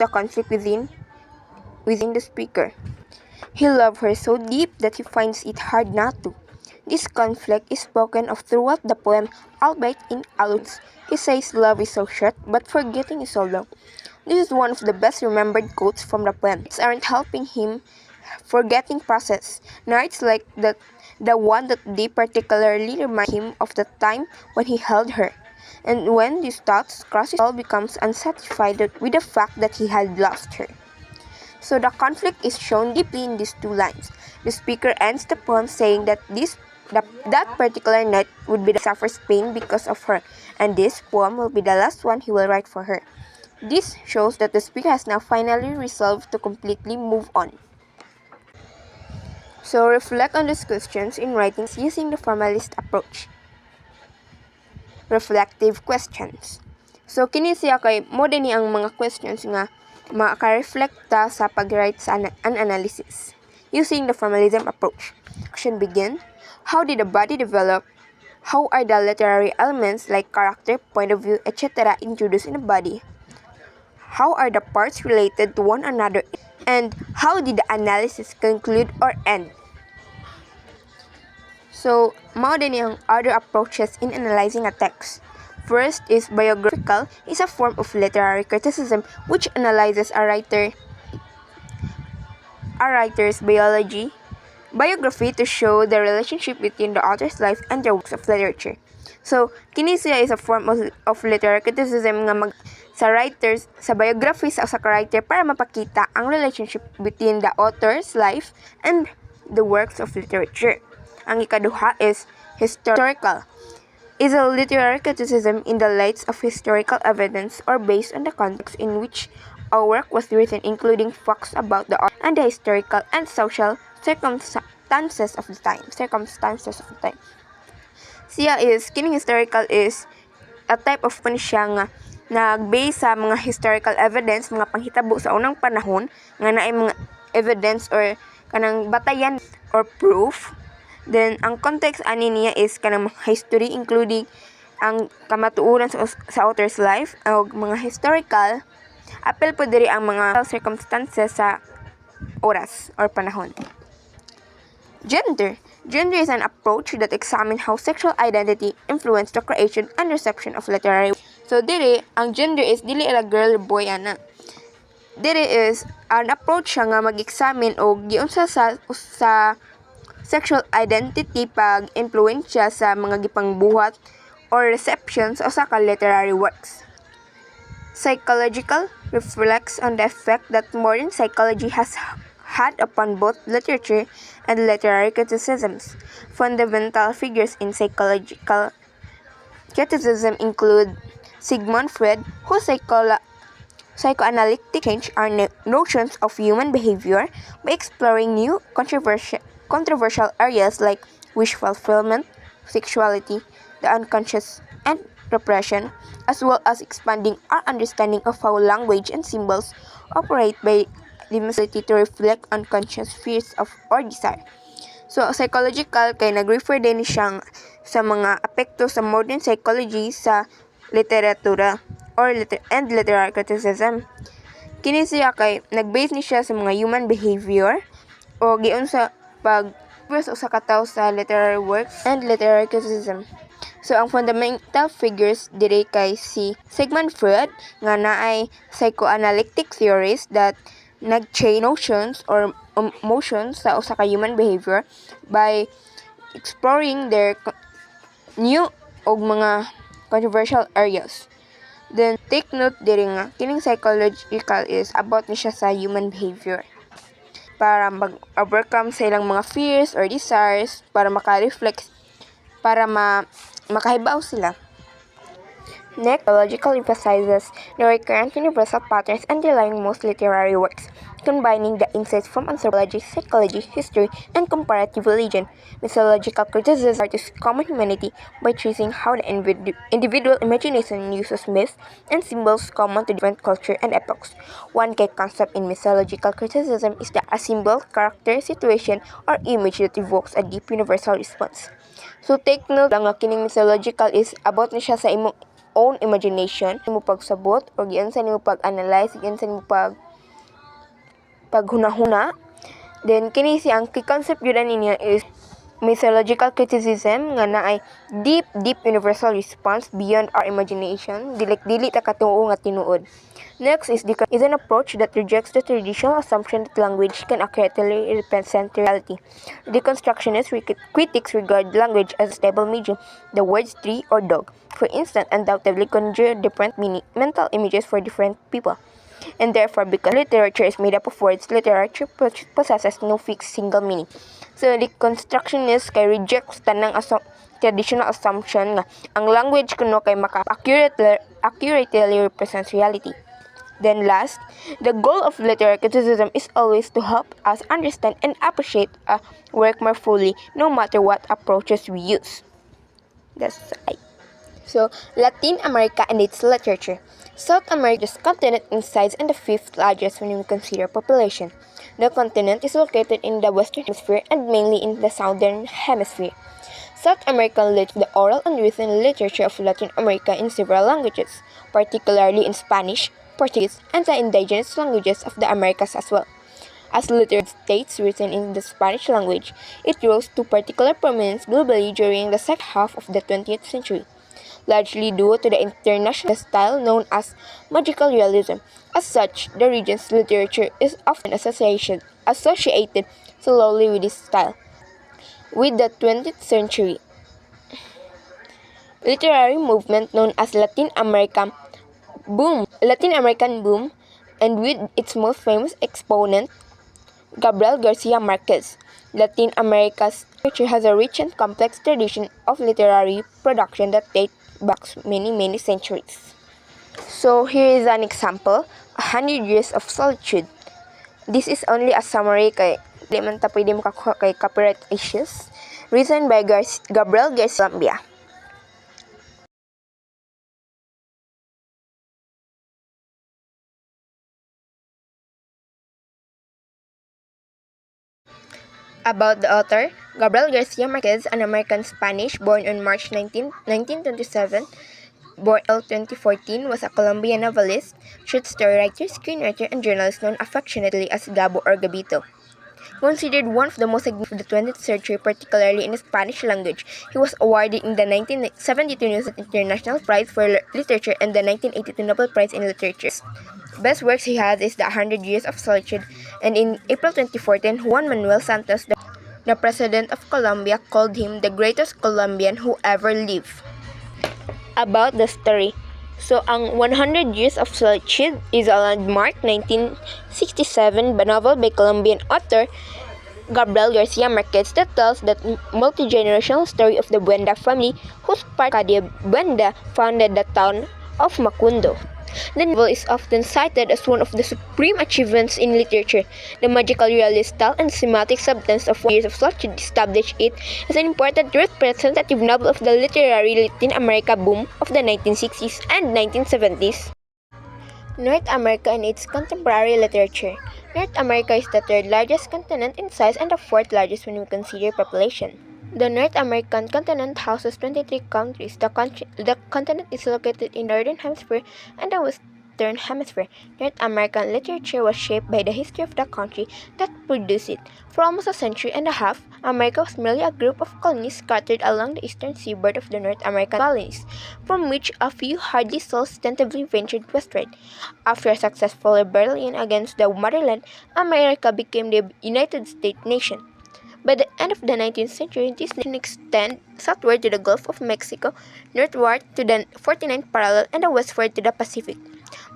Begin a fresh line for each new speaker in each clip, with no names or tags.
the conflict within the speaker. He loved her so deep that he finds it hard not to. This conflict is spoken of throughout the poem, albeit in alludes. He says love is so short, but forgetting is so long. This is one of the best remembered quotes from the poem. It's aren't helping him forgetting process. Nights like the one that they particularly remind him of the time when he held her. And when these thoughts cross his soul becomes unsatisfied with the fact that he had lost her. So the conflict is shown deeply in these two lines. The speaker ends the poem saying that that particular night would be the suffers pain because of her, and this poem will be the last one he will write for her. This shows that the speaker has now finally resolved to completely move on. So reflect on these questions in writings using the formalist approach. Reflective questions. So kini siya kay mo din ni ang mga questions nga maka-reflecta sa pag-write sa an analysis using the formalism approach. Question begin. How did the body develop? How are the literary elements like character, point of view, etc. introduced in the body? How are the parts related to one another? And how did the analysis conclude or end? So, mao din yung other approaches in analyzing a text. First is biographical, is a form of literary criticism which analyzes a writer's biography to show the relationship between the author's life and their works of literature. So, kini siya is a form of literary criticism nga sa biography sa writer para mapakita ang relationship between the author's life and the works of literature. Ang ikaduha is historical. Is a literary criticism in the light of historical evidence or based on the context in which a work was written, including facts about the author and the historical and social circumstances of the time. Kining historical is a type of panisya nga nag-base sa mga historical evidence, mga panghitabo sa unang panahon nga naay mga evidence or kanang batayan or proof. Then, ang context ani niya is kanang history including ang kamatuoran sa author's life o mga historical. Apel po diri ang mga circumstances sa oras or panahon. Gender. Gender is an approach that examines how sexual identity influenced the creation and reception of literary. So, diri, ang gender is dili ila girl or boy ana. Diri is an approach siya nga mag-examine o giunsa sa sexual identity pag-influensya sa mga gipangbuhat or receptions o sa literary works. Psychological reflects on the effect that modern psychology has had upon both literature and literary criticisms. Fundamental figures in psychological criticism include Sigmund Freud, whose psychoanalytic changed our notions of human behavior by exploring new controversial areas like wish fulfillment, sexuality, the unconscious, and repression, as well as expanding our understanding of how language and symbols operate by the ability to reflect unconscious fears or desire. So, psychological kay nag-refer din siyang sa mga apekto sa modern psychology sa literatura and literary criticism. Kini siya kay nag-base ni siya sa mga human behavior o giun sa sa kataw sa literary works and literary criticism. So, ang fundamental figures diri kay si Sigmund Freud nga naay psychoanalytic theories that nag-change notions or emotions sa usa ka human behavior by exploring their new og mga controversial areas. Then, take note diri nga, kining psychological is about ni siya sa human behavior para mag-overcome sa ilang mga fears or desires, para maka-reflect, para makahibaw sila. Next, psychological emphasizes the recurrent universal patterns underlying most literary works, combining the insights from anthropology, psychology, history, and comparative religion. Mythological criticism artists common humanity by tracing how the individual imagination uses myths and symbols common to different cultures and epochs. One key concept in mythological criticism is a symbol, character, situation, or image that evokes a deep universal response. So take note lang nga kining mythological is about ni siya sa own imagination, mo pagsabot o giunsa nimo pag-analyze, giunsa nimo paghunahuna. Then kini siyang key concept gyud niya is mythological criticism nga naay deep universal response beyond our imagination, dili ta katuo nga tinuod. Next is an approach that rejects the traditional assumption that language can accurately represent reality. Deconstructionist critics regard language as a stable medium. The words tree or dog, for instance, undoubtedly conjure different mental images for different people. And therefore, because literature is made up of words, literature possesses no fixed single meaning. So, deconstructionist kay rejects tanang traditional assumption nga ang language kuno kay accurately represents reality. Then last, the goal of literary criticism is always to help us understand and appreciate a work more fully, no matter what approaches we use. That's right. So, Latin America and its literature. South America's continent in size and the fifth largest when we consider population. The continent is located in the western hemisphere and mainly in the southern hemisphere. South America leads the oral and written literature of Latin America in several languages, particularly in Spanish, Portuguese, and the indigenous languages of the Americas as well. As literature states written in the Spanish language, it rose to particular prominence globally during the second half of the 20th century, largely due to the international style known as magical realism. As such, the region's literature is often associated solely with this style. With the 20th century literary movement known as Latin American boom, and with its most famous exponent, Gabriel Garcia Marquez, Latin America's literature has a rich and complex tradition of literary production that dates back many centuries. So here is an example, 100 Years of Solitude. This is only a summary kay di man ta pwede makakuha kay copyright issues. Written by Gabriel Garcia Colombia. About the author, Gabriel Garcia Marquez, an American Spanish, born on March 1927, born in 2014, was a Colombian novelist, short story writer, screenwriter, and journalist known affectionately as Gabo or Gabito. Considered one of the most significant of the 20th century, particularly in the Spanish language, he was awarded in the 1972 International Prize for Literature and the 1982 Nobel Prize in Literature. Best works he has is The 100 Years of Solitude, and in April 2014, Juan Manuel Santos, the President of Colombia, called him the greatest Colombian who ever lived. About the story. So, ang 100 Years of Solitude is a landmark 1967 novel by Colombian author Gabriel Garcia Marquez that tells the multi-generational story of the Buenda family whose patriarch Buenda founded the town of Macundo. The novel is often cited as one of the supreme achievements in literature. The magical realist style and thematic substance of 100 Years of Solitude establish it as an important representative novel of the literary Latin America boom of the 1960s and 1970s. North America and its contemporary literature. North America is the third largest continent in size and the fourth largest when we consider population. The North American continent houses 23 countries. The continent is located in the Northern Hemisphere and the Western Hemisphere. North American literature was shaped by the history of the country that produced it. For almost a century and a half, America was merely a group of colonies scattered along the eastern seaboard of the North American colonies, from which a few hardy souls tentatively ventured westward. After a successful rebellion against the motherland, America became the United States nation. By the end of the 19th century, this nation extended southward to the Gulf of Mexico, northward to the 49th parallel, and westward to the Pacific.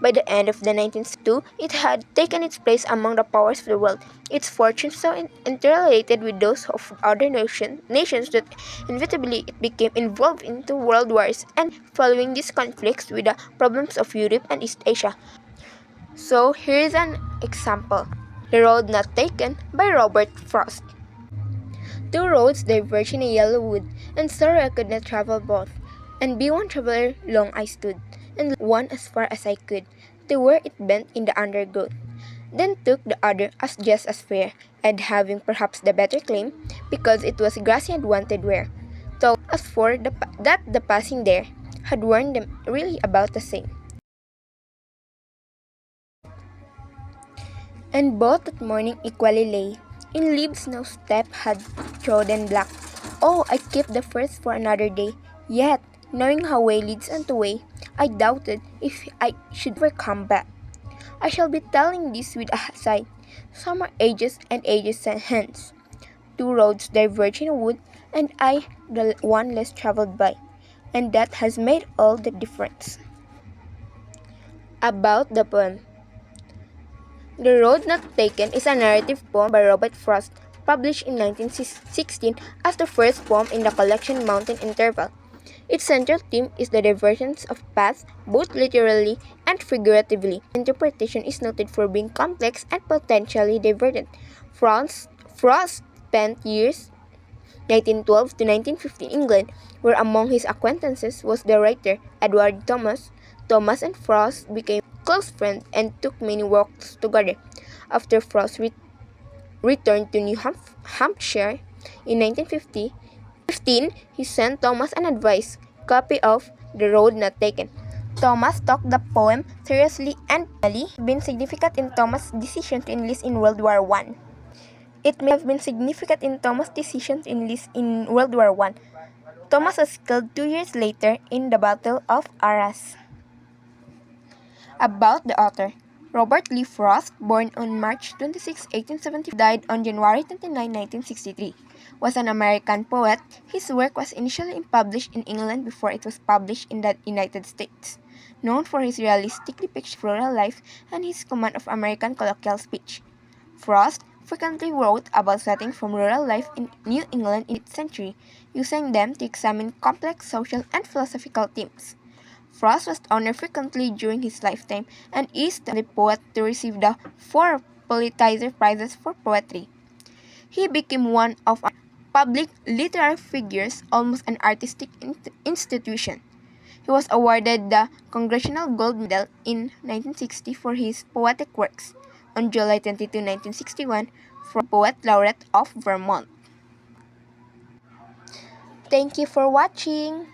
By the end of the 19th century, it had taken its place among the powers of the world, its fortunes so interrelated with those of other nations that inevitably it became involved into world wars and following these conflicts with the problems of Europe and East Asia. So here is an example. The Road Not Taken by Robert Frost. Two roads diverged in a yellow wood, and sorry I could not travel both. And be one traveler long I stood, and one as far as I could, to where it bent in the undergrowth. Then took the other as just as fair, and having perhaps the better claim, because it was grassy and wanted wear. Though as for the passing there, had warned them really about the same. And both that morning equally lay in leaves no step had trodden black. Oh, I kept the first for another day. Yet, knowing how way leads unto way, I doubted if I should ever come back. I shall be telling this with a sigh. Some are ages and ages hence. Two roads diverge in a wood, and I the one less traveled by. And that has made all the difference. About the poem. The Road Not Taken is a narrative poem by Robert Frost, published in 1916 as the first poem in the collection Mountain Interval. Its central theme is the divergence of paths, both literally and figuratively. Interpretation is noted for being complex and potentially divergent. Frost spent years 1912 to 1915 in England, where among his acquaintances was the writer Edward Thomas. Thomas and Frost became close friends and took many walks together. After Frost returned to New Hampshire in 1915, he sent Thomas an advice copy of The Road Not Taken. Thomas took the poem seriously and finally been significant in Thomas' decision to enlist in World War I. It may have been significant in Thomas' decision to enlist in World War I. Thomas was killed 2 years later in the Battle of Arras. About the author. Robert Lee Frost, born on March 26, 1875, died on January 29, 1963, was an American poet. His work was initially published in England before it was published in the United States. Known for his realistic depiction of rural life and his command of American colloquial speech, Frost frequently wrote about settings from rural life in New England in the 18th century, using them to examine complex social and philosophical themes. Frost was honored frequently during his lifetime and is the only poet to receive the 4 Pulitzer Prizes for poetry. He became one of our public literary figures, almost an artistic institution. He was awarded the Congressional Gold Medal in 1960 for his poetic works. On July 22, 1961, Frost Poet Laureate of Vermont. Thank you for watching!